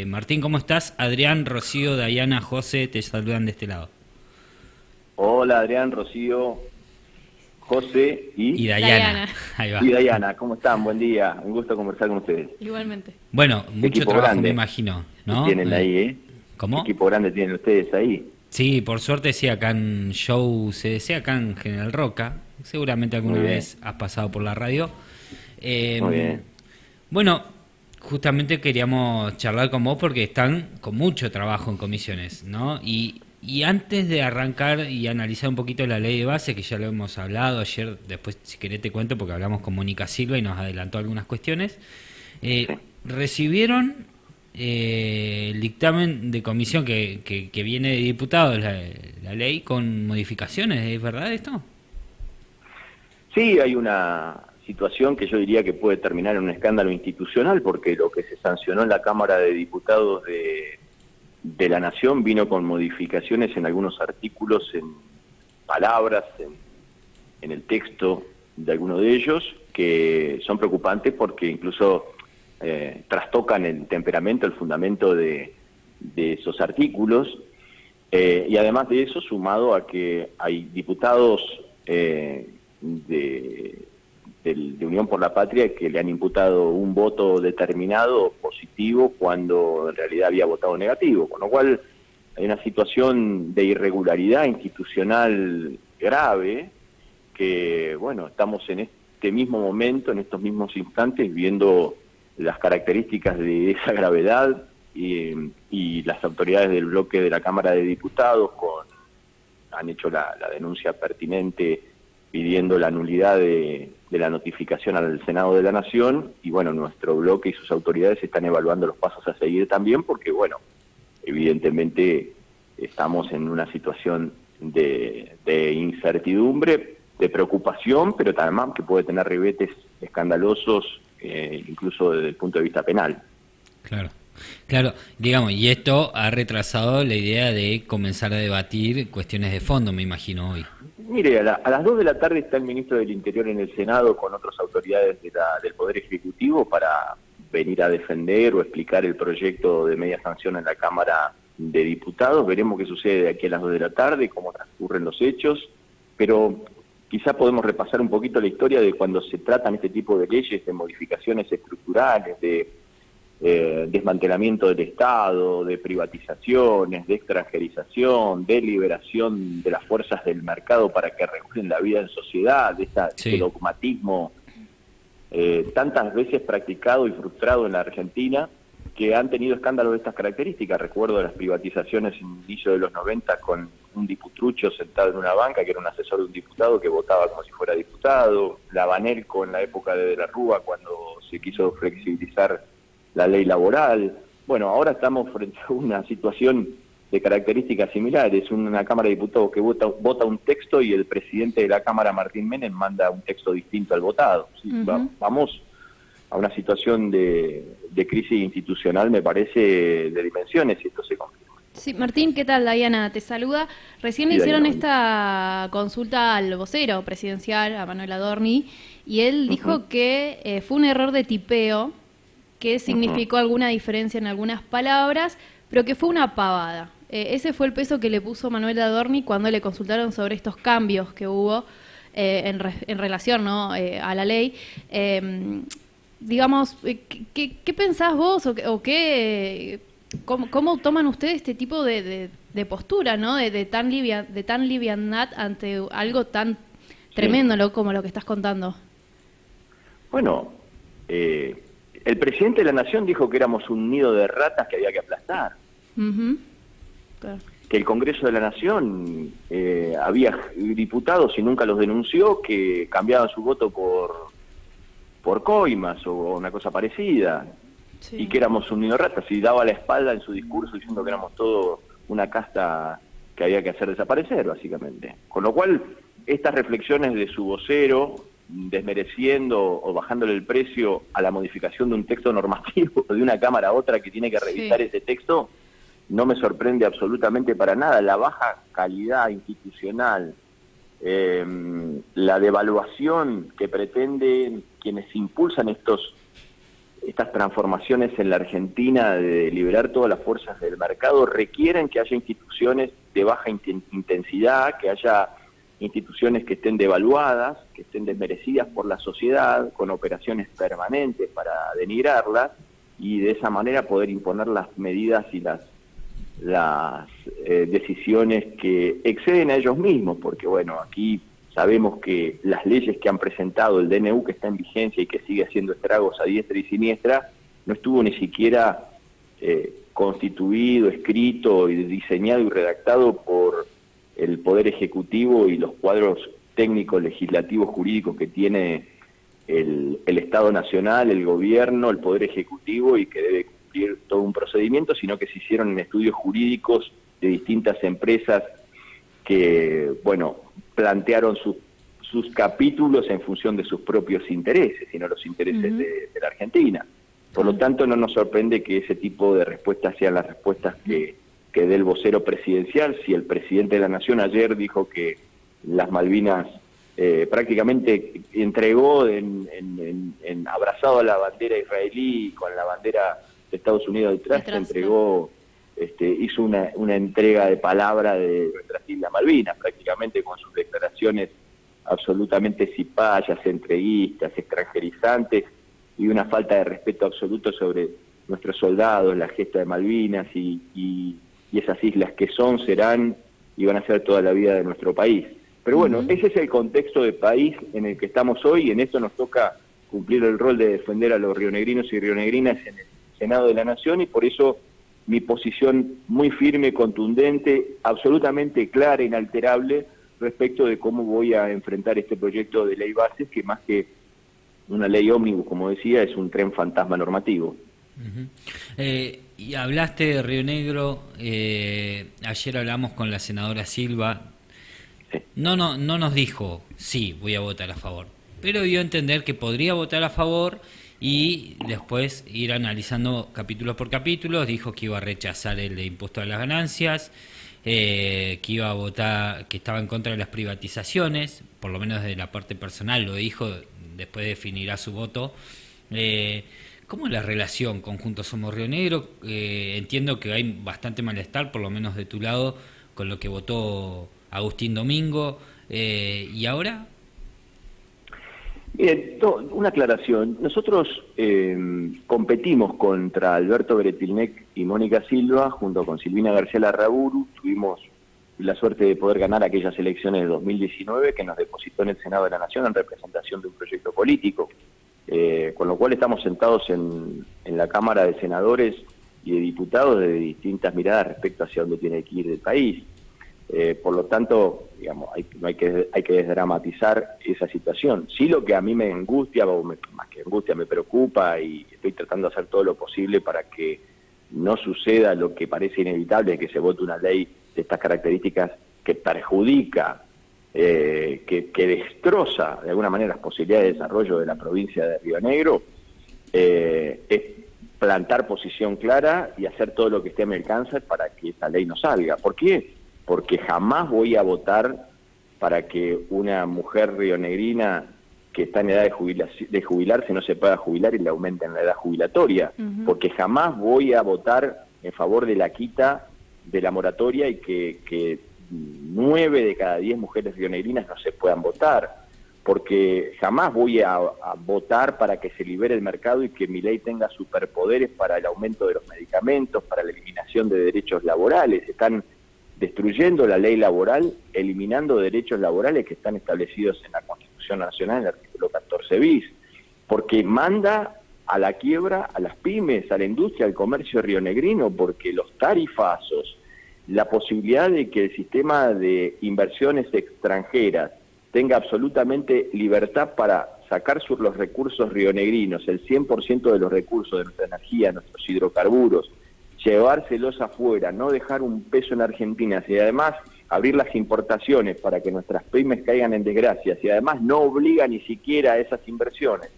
Martín, ¿cómo estás? Adrián, Rocío, Dayana, José, te saludan de este lado. Hola Adrián, Rocío, José Y y, Dayana, Diana, ahí va. y Dayana. ¿Cómo están? Buen día. Un gusto conversar con ustedes. igualmente. Bueno, Qué mucho equipo trabajo me grande imagino, que ¿no? tienen ahí, ¿eh? Qué ¿Cómo? equipo grande tienen ustedes ahí. Sí, por suerte sí, acá en Show CDC, acá en General Roca. Seguramente Muy alguna bien, vez has pasado por la radio. muy Eh, bien. bueno, justamente queríamos charlar con vos porque están con mucho trabajo en comisiones, ¿no? Y antes de arrancar y analizar un poquito la ley de base, que ya lo hemos hablado ayer, después si querés te cuento porque hablamos con Mónica Silva y nos adelantó algunas cuestiones, Sí. recibieron el dictamen de comisión que viene de diputados, la ley con modificaciones, ¿es verdad esto? Sí, hay una situación que yo diría que puede terminar en un escándalo institucional, porque lo que se sancionó en la Cámara de Diputados de la Nación vino con modificaciones en algunos artículos, en palabras, en el texto de alguno de ellos, que son preocupantes porque incluso trastocan el temperamento, el fundamento de esos artículos, y además de eso, sumado a que hay diputados de, de Unión por la Patria que le han imputado un voto determinado positivo cuando en realidad había votado negativo, con lo cual hay una situación de irregularidad institucional grave que, bueno, estamos en este mismo momento, en estos mismos instantes, viendo las características de esa gravedad y las autoridades del bloque de la Cámara de Diputados han hecho la denuncia pertinente pidiendo la nulidad de la notificación al Senado de la Nación y, bueno, nuestro bloque y sus autoridades están evaluando los pasos a seguir también porque, bueno, evidentemente estamos en una situación de incertidumbre, de preocupación, pero también que puede tener ribetes escandalosos, incluso desde el punto de vista penal. Claro, claro, digamos, y esto ha retrasado la idea de comenzar a debatir cuestiones de fondo, me imagino, hoy. Mire, a las 2 de la tarde está el ministro del Interior en el Senado con otras autoridades del Poder Ejecutivo para venir a defender o explicar el proyecto de media sanción en la Cámara de Diputados. Veremos qué sucede de aquí a las 2 de la tarde, cómo transcurren los hechos, pero quizá podemos repasar un poquito la historia de cuando se tratan este tipo de leyes, de modificaciones estructurales, de desmantelamiento del Estado, de privatizaciones, de extranjerización, de liberación de las fuerzas del mercado para que regulen la vida en sociedad, de este Sí, dogmatismo tantas veces practicado y frustrado en la Argentina, que han tenido escándalos de estas características. Recuerdo las privatizaciones en el inicio de los 90 con un diputrucho sentado en una banca que era un asesor de un diputado que votaba como si fuera diputado, la Banelco en la época de la Rúa cuando se quiso flexibilizar la ley laboral. Bueno, ahora estamos frente a una situación de características similares, una Cámara de Diputados que vota un texto y el presidente de la Cámara, Martín Menem, manda un texto distinto al votado. Sí, Ujú. vamos a una situación de crisis institucional, me parece, de dimensiones, y esto se confirma. Sí, Martín, ¿qué tal? Diana te saluda. Recién le Sí, hicieron Daniela, buen día. esta consulta al vocero presidencial, a Manuel Adorni, y él Ujú, dijo que fue un error de tipeo, que ujú. significó alguna diferencia en algunas palabras, pero que fue una pavada. Ese fue el peso que le puso Manuel Adorni cuando le consultaron sobre estos cambios que hubo en relación, ¿no? A la ley. Digamos, ¿qué pensás vos o qué, cómo toman ustedes este tipo de postura, ¿no? De tan liviandad ante algo tan Sí. tremendo, ¿no? Como lo que estás contando. Bueno, el presidente de la Nación dijo que éramos un nido de ratas que había que aplastar, Ujú. Claro. que el Congreso de la Nación había diputados y nunca los denunció que cambiaban su voto por coimas o una cosa parecida, y Sí. que éramos un nido de ratas, y daba la espalda en su discurso diciendo que éramos todo una casta que había que hacer desaparecer, básicamente. Con lo cual, estas reflexiones de su vocero, desmereciendo o bajándole el precio a la modificación de un texto normativo de una Cámara a otra que tiene que revisar Sí. ese texto, no me sorprende absolutamente para nada. La baja calidad institucional, eh, la devaluación que pretenden quienes impulsan estas transformaciones en la Argentina de liberar todas las fuerzas del mercado requieren que haya instituciones de baja intensidad, que haya instituciones que estén devaluadas, que estén desmerecidas por la sociedad, con operaciones permanentes para denigrarlas, y de esa manera poder imponer las medidas y las decisiones que exceden a ellos mismos, porque bueno, aquí sabemos que las leyes que han presentado, el DNU que está en vigencia y que sigue haciendo estragos a diestra y siniestra, no estuvo ni siquiera constituido, escrito y diseñado y redactado por el Poder Ejecutivo y los cuadros técnicos, legislativos, jurídicos que tiene el Estado Nacional, el Gobierno, el Poder Ejecutivo, y que debe cumplir todo un procedimiento, sino que se hicieron en estudios jurídicos de distintas empresas que, bueno, plantearon sus capítulos en función de sus propios intereses, y no los intereses de la Argentina. Por lo tanto, no nos sorprende que ese tipo de respuestas sean las respuestas que dé el vocero presidencial. Si el presidente de la Nación ayer dijo que las Malvinas prácticamente entregó abrazado a la bandera israelí con la bandera de Estados Unidos detrás, entregó, hizo una entrega de palabra de nuestras Islas Malvinas, prácticamente con sus declaraciones absolutamente cipayas, entreguistas, extranjerizantes, y una falta de respeto absoluto sobre nuestros soldados, la gesta de Malvinas y esas islas que son, serán y van a ser toda la vida de nuestro país. Pero bueno, ese es el contexto de país en el que estamos hoy, y en esto nos toca cumplir el rol de defender a los rionegrinos y rionegrinas en el Senado de la Nación, y por eso mi posición muy firme, contundente, absolutamente clara, inalterable, respecto de cómo voy a enfrentar este proyecto de ley bases, que más que una ley ómnibus, como decía, es un tren fantasma normativo. Y hablaste de Río Negro, ayer hablamos con la senadora Silva. Sí. No nos dijo, sí, voy a votar a favor, pero dio a entender que podría votar a favor y después ir analizando capítulo por capítulo. Dijo que iba a rechazar el de impuesto a las ganancias, que iba a votar, que estaba en contra de las privatizaciones, por lo menos de la parte personal lo dijo, después definirá su voto. ¿Cómo es la relación con Juntos Somos Río Negro? Entiendo que hay bastante malestar, por lo menos de tu lado, con lo que votó Agustín Domingo. ¿Y ahora? Bien, una aclaración. Nosotros competimos contra Alberto Bretilnec y Mónica Silva, junto con Silvina García Larraburu. Tuvimos la suerte de poder ganar aquellas elecciones de 2019 que nos depositó en el Senado de la Nación en representación de un proyecto político. Con lo cual estamos sentados en la Cámara de Senadores y de Diputados de distintas miradas respecto hacia dónde tiene que ir el país. Por lo tanto, digamos, hay que desdramatizar esa situación. Sí, lo que a mí me angustia, más que angustia, me preocupa, y estoy tratando de hacer todo lo posible para que no suceda lo que parece inevitable, que se vote una ley de estas características que perjudica, que destroza de alguna manera las posibilidades de desarrollo de la provincia de Río Negro, es plantar posición clara y hacer todo lo que esté a mi alcance para que esa ley no salga. ¿Por qué? Porque jamás voy a votar para que una mujer rionegrina que está en edad de jubilarse no se pueda jubilar y le aumenten la edad jubilatoria, porque jamás voy a votar en favor de la quita de la moratoria y que 9 de cada 10 mujeres rionegrinas no se puedan votar, porque jamás voy a votar para que se libere el mercado y que mi ley tenga superpoderes para el aumento de los medicamentos, para la eliminación de derechos laborales. Están destruyendo la ley laboral, eliminando derechos laborales que están establecidos en la Constitución Nacional, en el artículo 14 bis, porque manda a la quiebra a las pymes, a la industria, al comercio rionegrino, porque los tarifazos, la posibilidad de que el sistema de inversiones extranjeras tenga absolutamente libertad para sacar los recursos rionegrinos, el 100% de los recursos de nuestra energía, nuestros hidrocarburos, llevárselos afuera, no dejar un peso en Argentina, y además abrir las importaciones para que nuestras pymes caigan en desgracias, y además no obliga ni siquiera a esas inversiones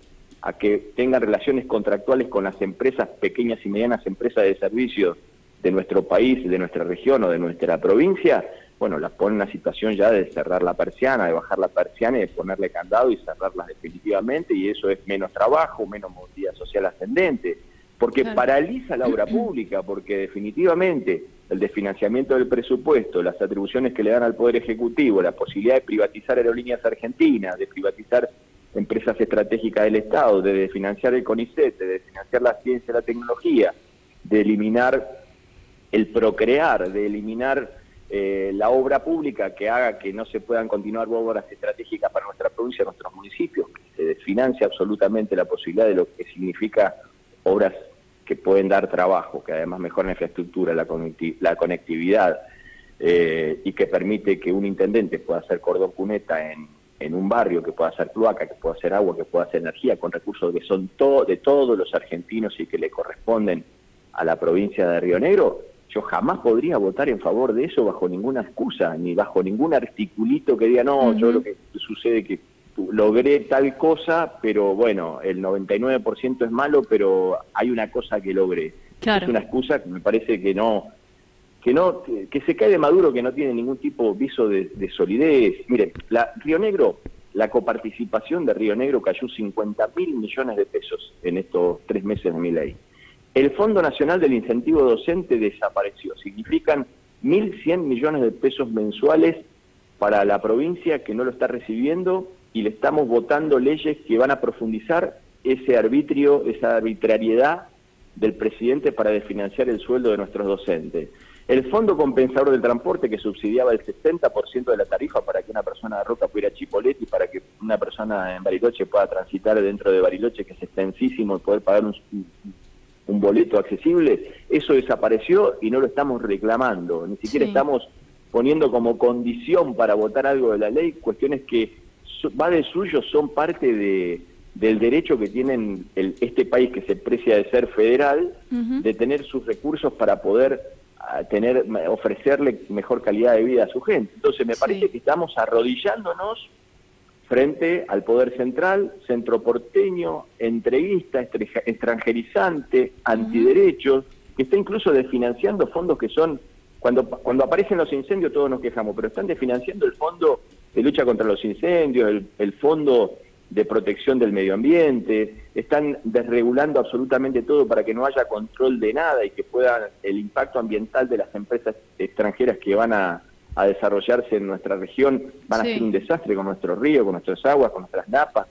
a que tengan relaciones contractuales con las empresas, pequeñas y medianas empresas de servicios de nuestro país, de nuestra región o de nuestra provincia, bueno, las pone en una situación ya de cerrar la persiana, de bajar la persiana y de ponerle candado y cerrarlas definitivamente, y eso es menos trabajo, menos movilidad social ascendente, porque Claro. paraliza la obra pública, porque definitivamente el desfinanciamiento del presupuesto, las atribuciones que le dan al Poder Ejecutivo, la posibilidad de privatizar Aerolíneas Argentinas, de privatizar empresas estratégicas del Estado, de desfinanciar el CONICET, de desfinanciar la ciencia y la tecnología, de eliminar el procrear, de eliminar la obra pública que haga que no se puedan continuar obras estratégicas para nuestra provincia, nuestros municipios, que se desfinancia absolutamente la posibilidad de lo que significa obras que pueden dar trabajo, que además mejoran la infraestructura, la conectividad, y que permite que un intendente pueda hacer cordón cuneta en un barrio, que pueda hacer cloaca, que pueda hacer agua, que pueda hacer energía, con recursos que son de todos los argentinos y que le corresponden a la provincia de Río Negro. Yo jamás podría votar en favor de eso bajo ninguna excusa, ni bajo ningún articulito que diga, no, yo lo que sucede es que logré tal cosa, pero bueno, el 99% es malo, pero hay una cosa que logré. Claro. Es una excusa que me parece que se cae de maduro, que no tiene ningún tipo de viso de solidez. Miren, Río Negro, la coparticipación de Río Negro cayó 50.000 millones de pesos en estos 3 meses de mi ley. El Fondo Nacional del Incentivo Docente desapareció. Significan 1.100 millones de pesos mensuales para la provincia que no lo está recibiendo, y le estamos votando leyes que van a profundizar ese arbitrio, esa arbitrariedad del presidente para desfinanciar el sueldo de nuestros docentes. El Fondo Compensador del Transporte, que subsidiaba el 60% de la tarifa para que una persona de Roca pudiera ir a Chipolete y para que una persona en Bariloche pueda transitar dentro de Bariloche, que es extensísimo, y poder pagar un boleto accesible, eso desapareció y no lo estamos reclamando, ni siquiera estamos poniendo como condición para votar algo de la ley cuestiones que va de suyo, son parte del derecho que tienen este país, que se precia de ser federal, de tener sus recursos para poder ofrecerle mejor calidad de vida a su gente. Entonces me parece que estamos arrodillándonos frente al poder central, centro porteño, entreguista, extranjerizante, antiderechos, que está incluso desfinanciando fondos que son, cuando aparecen los incendios todos nos quejamos, pero están desfinanciando el fondo de lucha contra los incendios, el fondo de protección del medio ambiente, están desregulando absolutamente todo para que no haya control de nada y que pueda el impacto ambiental de las empresas extranjeras que van a desarrollarse en nuestra región van a ser un desastre con nuestros ríos, con nuestras aguas, con nuestras napas,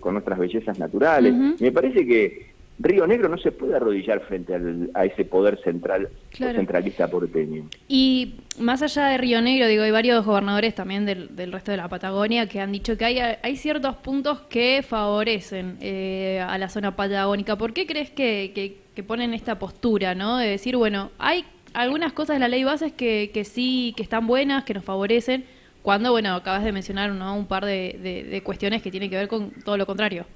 con nuestras bellezas naturales. Me parece que Río Negro no se puede arrodillar frente a ese poder central o centralista porteño. Y más allá de Río Negro, digo, hay varios gobernadores también del resto de la Patagonia que han dicho que hay ciertos puntos que favorecen a la zona patagónica. ¿Por qué crees que ponen esta postura, ¿no? De decir, bueno, hay algunas cosas de la ley bases que sí, que están buenas, que nos favorecen, cuando, bueno, acabas de mencionar, ¿no?, un par de cuestiones que tienen que ver con todo lo contrario.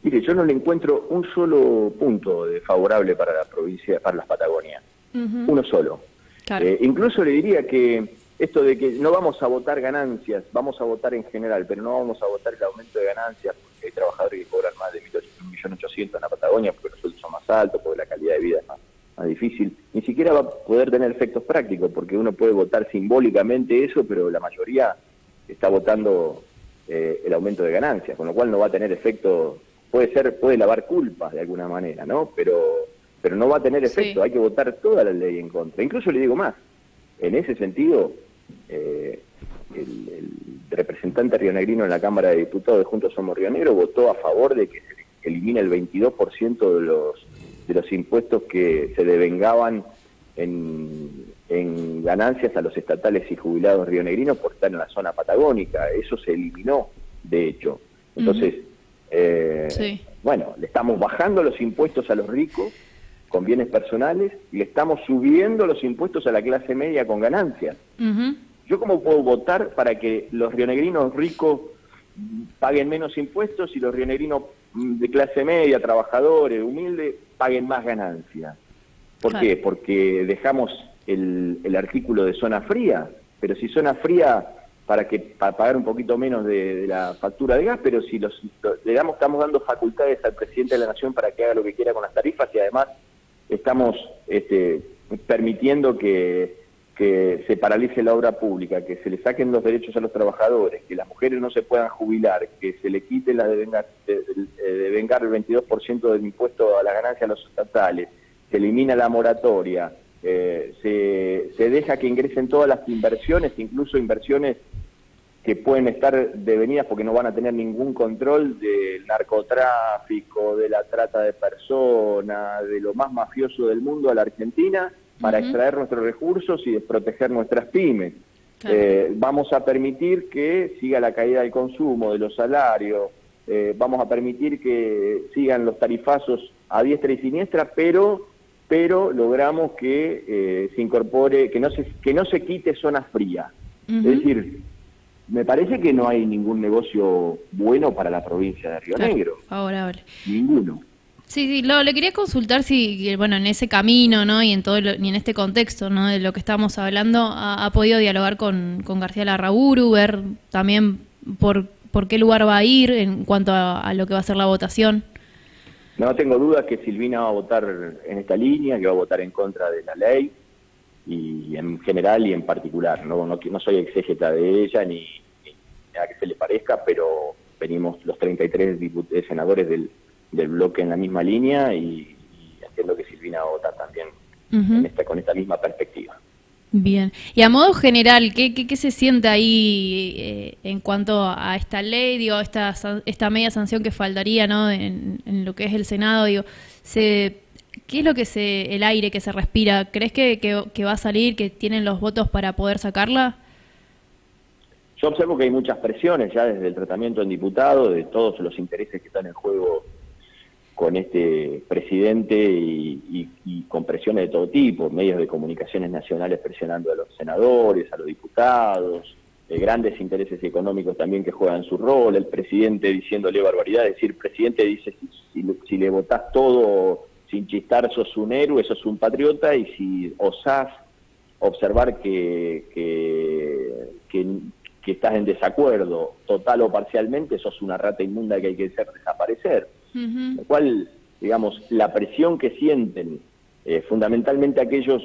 Mire, yo no le encuentro un solo punto favorable para la provincia, para las Patagonias. Uno solo. Claro. Incluso le diría que esto de que no vamos a votar ganancias, vamos a votar en general, pero no vamos a votar el aumento de ganancias, porque hay trabajadores que cobran más de 1.800.000 en la Patagonia, porque los sueldos son más altos, porque la calidad de vida es más difícil. Ni siquiera va a poder tener efectos prácticos, porque uno puede votar simbólicamente eso, pero la mayoría está votando el aumento de ganancias, con lo cual no va a tener efecto. Puede lavar culpas de alguna manera, ¿no? Pero no va a tener efecto, hay que votar toda la ley en contra. Incluso le digo más, en ese sentido, el representante rionegrino en la Cámara de Diputados de Juntos Somos Río Negro votó a favor de que se elimine el 22% de los impuestos que se devengaban en ganancias a los estatales y jubilados rionegrinos por estar en la zona patagónica. Eso se eliminó, de hecho. Entonces, bueno, le estamos bajando los impuestos a los ricos con bienes personales y le estamos subiendo los impuestos a la clase media con ganancias. ¿Yo cómo puedo votar para que los rionegrinos ricos paguen menos impuestos y los rionegrinos de clase media, trabajadores, humildes, paguen más ganancias? ¿Por qué? Porque dejamos el artículo de zona fría, pero si zona fría para pagar un poquito menos de la factura de gas, pero si estamos dando facultades al presidente de la Nación para que haga lo que quiera con las tarifas, y además estamos permitiendo que que se paralice la obra pública, que se le saquen los derechos a los trabajadores, que las mujeres no se puedan jubilar, que se le quite la de vengar el 22% del impuesto a la ganancia a los estatales, se elimina la moratoria, se deja que ingresen todas las inversiones, incluso inversiones que pueden estar devenidas porque no van a tener ningún control del narcotráfico, de la trata de personas, de lo más mafioso del mundo a la Argentina, para extraer nuestros recursos y desproteger nuestras pymes. Claro. Vamos a permitir que siga la caída del consumo, de los salarios, vamos a permitir que sigan los tarifazos a diestra y siniestra, pero logramos que se incorpore, que no se quite zona fría. Es decir, me parece que no hay ningún negocio bueno para la provincia de Río Negro. Favorable. Ninguno. Sí, le quería consultar si, bueno, en ese camino, ¿no? Y en en este contexto, ¿no? De lo que estamos hablando, ha podido dialogar con García Larraburu, ver también por qué lugar va a ir en cuanto a lo que va a ser la votación. No tengo dudas que Silvina va a votar en esta línea, que va a votar en contra de la ley, y en general y en particular. No soy exégeta de ella ni a que se le parezca, pero venimos los 33 senadores del bloque en la misma línea y entiendo que Silvina va a votar también con esta misma perspectiva. Bien. Y a modo general, ¿qué se siente ahí en cuanto a esta ley, digo, esta media sanción que faltaría, ¿no? En lo que es el Senado, digo, ¿qué es lo que el aire que se respira? ¿Crees que va a salir, que tienen los votos para poder sacarla? Yo observo que hay muchas presiones ya desde el tratamiento en diputado, de todos los intereses que están en juego con este presidente y con presiones de todo tipo, medios de comunicaciones nacionales presionando a los senadores, a los diputados, grandes intereses económicos también que juegan su rol, el presidente diciéndole barbaridades, es decir, el presidente dice, si le votás todo sin chistar sos un héroe, sos un patriota, y si osás observar que estás en desacuerdo total o parcialmente, sos una rata inmunda que hay que hacer desaparecer. Lo cual, digamos, la presión que sienten fundamentalmente aquellos,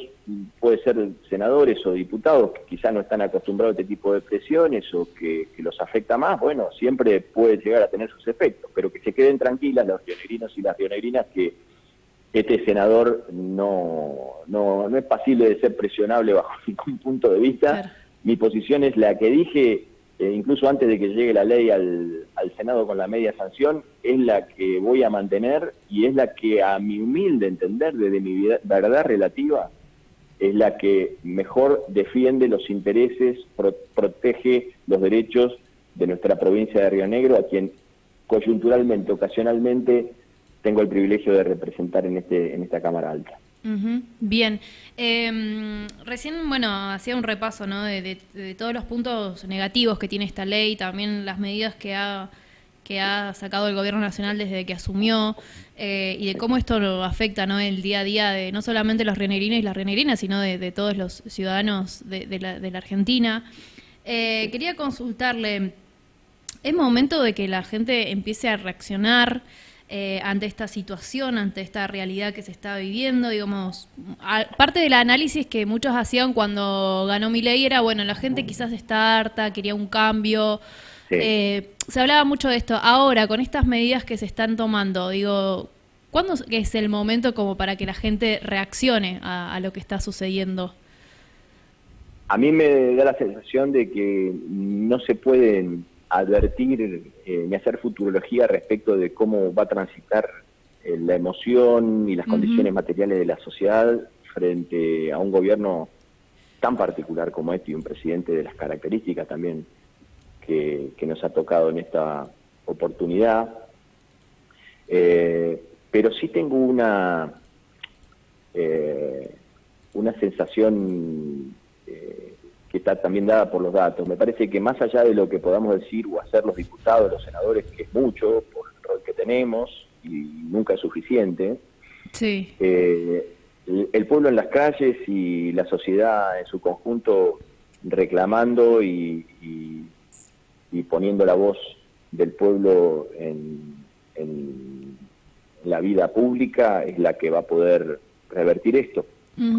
puede ser senadores o diputados que quizás no están acostumbrados a este tipo de presiones o que los afecta más, bueno, siempre puede llegar a tener sus efectos, pero que se queden tranquilas los rionegrinos y las rionegrinas que este senador no es pasible de ser presionable bajo ningún punto de vista. Claro. Mi posición es la que dije, incluso antes de que llegue la ley al Senado con la media sanción, es la que voy a mantener y es la que, a mi humilde entender, desde mi verdad relativa, es la que mejor defiende los intereses, protege los derechos de nuestra provincia de Río Negro, a quien coyunturalmente, ocasionalmente, tengo el privilegio de representar en esta Cámara Alta. Bien. Recién, bueno, hacía un repaso, ¿no? de todos los puntos negativos que tiene esta ley, también las medidas que ha sacado el Gobierno Nacional desde que asumió, y de cómo esto lo afecta, ¿no? El día a día de no solamente los rionegrinos y las rionegrinas, sino de todos los ciudadanos de la Argentina. Quería consultarle, ¿es momento de que la gente empiece a reaccionar ante esta situación, ante esta realidad que se está viviendo? Digamos, parte del análisis que muchos hacían cuando ganó Milei era, bueno, la gente quizás está harta, quería un cambio. Sí. Se hablaba mucho de esto. Ahora, con estas medidas que se están tomando, digo, ¿cuándo es el momento como para que la gente reaccione a lo que está sucediendo? A mí me da la sensación de que no se pueden advertir ni hacer futurología respecto de cómo va a transitar la emoción y las condiciones materiales de la sociedad frente a un gobierno tan particular como este y un presidente de las características también que nos ha tocado en esta oportunidad. Pero sí tengo una sensación que está también dada por los datos. Me parece que más allá de lo que podamos decir o hacer los diputados, los senadores, que es mucho por el rol que tenemos y nunca es suficiente, sí. El pueblo en las calles y la sociedad en su conjunto reclamando y poniendo la voz del pueblo en la vida pública es la que va a poder revertir esto.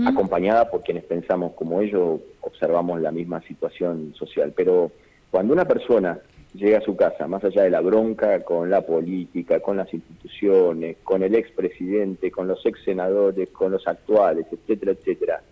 acompañada por quienes pensamos como ellos, observamos la misma situación social. Pero cuando una persona llega a su casa, más allá de la bronca con la política, con las instituciones, con el expresidente, con los ex senadores, con los actuales, etcétera, etcétera,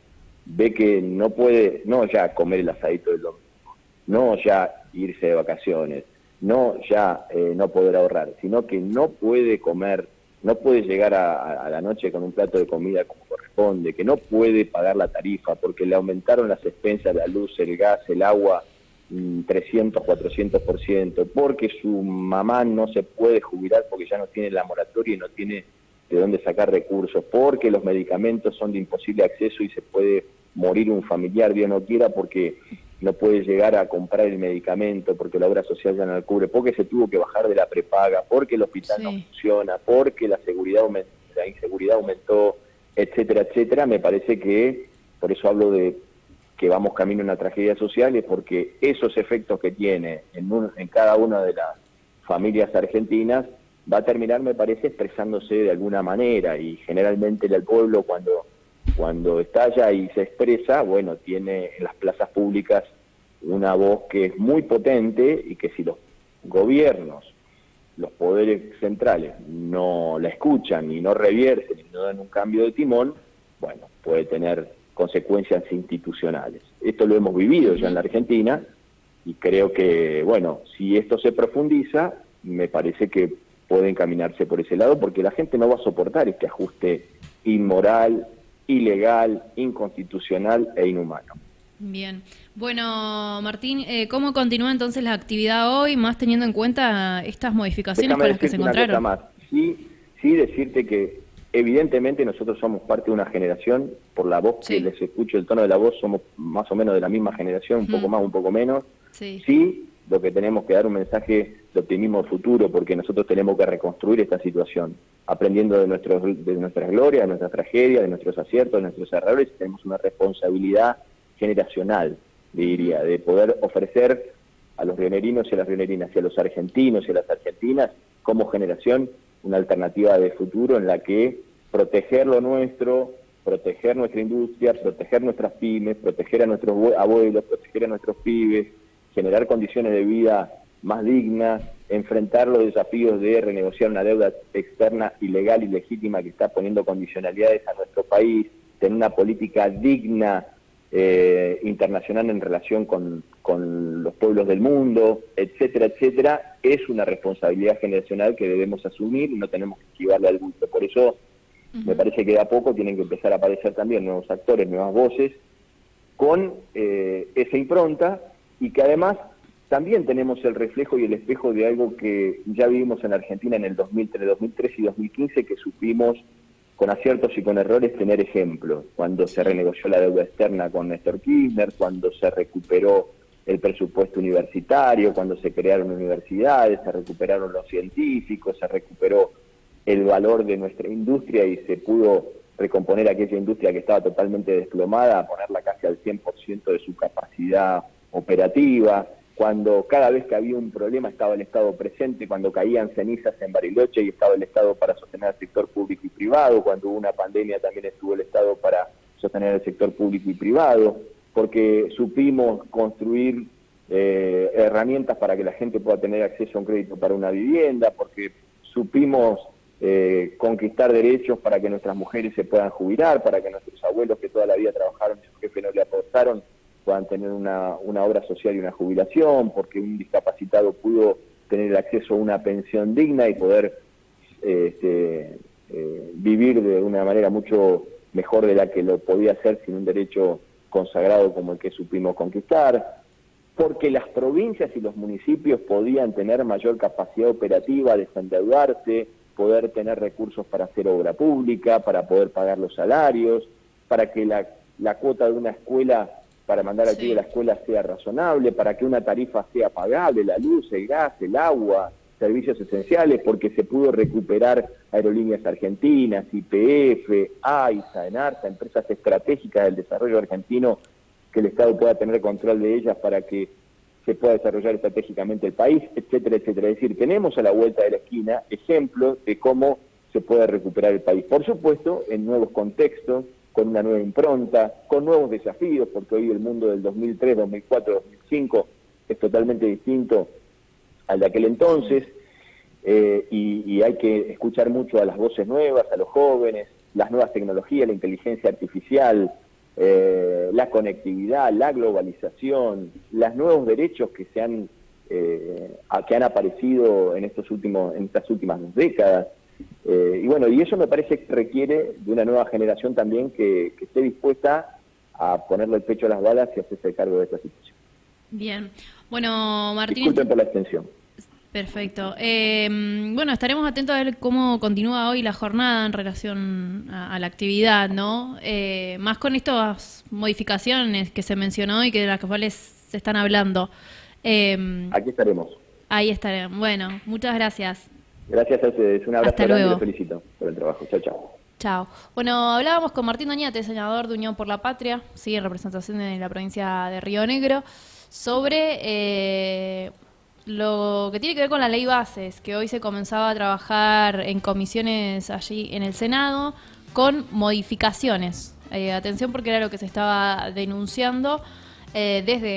ve que no puede, no ya comer el asadito del domingo, no ya irse de vacaciones, no ya no poder ahorrar, sino que no puede comer, no puede llegar a la noche con un plato de comida como corresponde, que no puede pagar la tarifa porque le aumentaron las expensas, la luz, el gas, el agua, 300, 400%, porque su mamá no se puede jubilar porque ya no tiene la moratoria y no tiene de dónde sacar recursos, porque los medicamentos son de imposible acceso y se puede morir un familiar, Dios no quiera, porque no puede llegar a comprar el medicamento, porque la obra social ya no lo cubre, porque se tuvo que bajar de la prepaga, porque el hospital no funciona, porque la inseguridad aumentó, etcétera, etcétera. Me parece que, por eso hablo de que vamos camino a una tragedia social, es porque esos efectos que tiene en cada una de las familias argentinas va a terminar, me parece, expresándose de alguna manera, y generalmente el pueblo cuando estalla y se expresa, bueno, tiene en las plazas públicas una voz que es muy potente y que si los gobiernos, los poderes centrales no la escuchan y no revierten y no dan un cambio de timón, bueno, puede tener consecuencias institucionales. Esto lo hemos vivido ya en la Argentina y creo que, bueno, si esto se profundiza, me parece que puede encaminarse por ese lado porque la gente no va a soportar este ajuste inmoral, ilegal, inconstitucional e inhumano. Bien. Bueno, Martín, ¿cómo continúa entonces la actividad hoy, más teniendo en cuenta estas modificaciones con las que se encontraron? Una cosa más. Sí decirte que evidentemente nosotros somos parte de una generación, por la voz que les escucho, el tono de la voz, somos más o menos de la misma generación, un poco más, un poco menos. Sí, lo que tenemos que dar un mensaje de optimismo futuro, porque nosotros tenemos que reconstruir esta situación, aprendiendo de nuestras glorias, de nuestras tragedias, de nuestros aciertos, de nuestros errores. Tenemos una responsabilidad generacional, diría, de poder ofrecer a los rionerinos y a las rionnerinas y a los argentinos y a las argentinas como generación una alternativa de futuro en la que proteger lo nuestro, proteger nuestra industria, proteger nuestras pymes, proteger a nuestros abuelos, proteger a nuestros pibes, generar condiciones de vida más dignas, enfrentar los desafíos de renegociar una deuda externa ilegal y legítima que está poniendo condicionalidades a nuestro país, tener una política digna internacional en relación con los pueblos del mundo, etcétera, etcétera, es una responsabilidad generacional que debemos asumir y no tenemos que esquivarle al bulto. Por eso me parece que de a poco tienen que empezar a aparecer también nuevos actores, nuevas voces, con esa impronta, y que además también tenemos el reflejo y el espejo de algo que ya vivimos en Argentina en el 2003 y 2015, que supimos con aciertos y con errores tener ejemplos, cuando se renegoció la deuda externa con Néstor Kirchner, cuando se recuperó el presupuesto universitario, cuando se crearon universidades, se recuperaron los científicos, se recuperó el valor de nuestra industria y se pudo recomponer aquella industria que estaba totalmente desplomada, ponerla casi al 100% de su capacidad operativa, cuando cada vez que había un problema estaba el Estado presente, cuando caían cenizas en Bariloche y estaba el Estado para sostener al sector público y privado, cuando hubo una pandemia también estuvo el Estado para sostener el sector público y privado, porque supimos construir herramientas para que la gente pueda tener acceso a un crédito para una vivienda, porque supimos conquistar derechos para que nuestras mujeres se puedan jubilar, para que nuestros abuelos que toda la vida trabajaron y su jefe no le aportaron puedan tener una obra social y una jubilación, porque un discapacitado pudo tener acceso a una pensión digna y poder vivir de una manera mucho mejor de la que lo podía hacer sin un derecho consagrado como el que supimos conquistar, porque las provincias y los municipios podían tener mayor capacidad operativa, desendeudarse, poder tener recursos para hacer obra pública, para poder pagar los salarios, para que la cuota de una escuela para mandar al pibe a la escuela sea razonable, para que una tarifa sea pagable, la luz, el gas, el agua, servicios esenciales, porque se pudo recuperar Aerolíneas Argentinas, YPF, AISA, ENARSA, empresas estratégicas del desarrollo argentino, que el Estado pueda tener control de ellas para que se pueda desarrollar estratégicamente el país, etcétera, etcétera. Es decir, tenemos a la vuelta de la esquina ejemplos de cómo se puede recuperar el país. Por supuesto, en nuevos contextos, con una nueva impronta, con nuevos desafíos, porque hoy el mundo del 2003, 2004, 2005 es totalmente distinto al de aquel entonces, y hay que escuchar mucho a las voces nuevas, a los jóvenes, las nuevas tecnologías, la inteligencia artificial, la conectividad, la globalización, los nuevos derechos que que han aparecido en estas últimas 2 décadas. Y bueno, y eso me parece que requiere de una nueva generación también que esté dispuesta a ponerle el pecho a las balas y hacerse cargo de esta situación. Bien. Bueno, Martín... Disculpen por la extensión. Perfecto. Bueno, estaremos atentos a ver cómo continúa hoy la jornada en relación a la actividad, ¿no? Más con estas modificaciones que se mencionó y que de las cuales se están hablando. Aquí estaremos. Ahí estaremos. Bueno, muchas gracias. Gracias a ustedes. Un abrazo grande y los felicito por el trabajo. Chao, chao. Chao. Bueno, hablábamos con Martín Doñate, senador de Unión por la Patria, sí, en representación de la provincia de Río Negro, sobre lo que tiene que ver con la ley bases, que hoy se comenzaba a trabajar en comisiones allí en el Senado, con modificaciones. Atención porque era lo que se estaba denunciando desde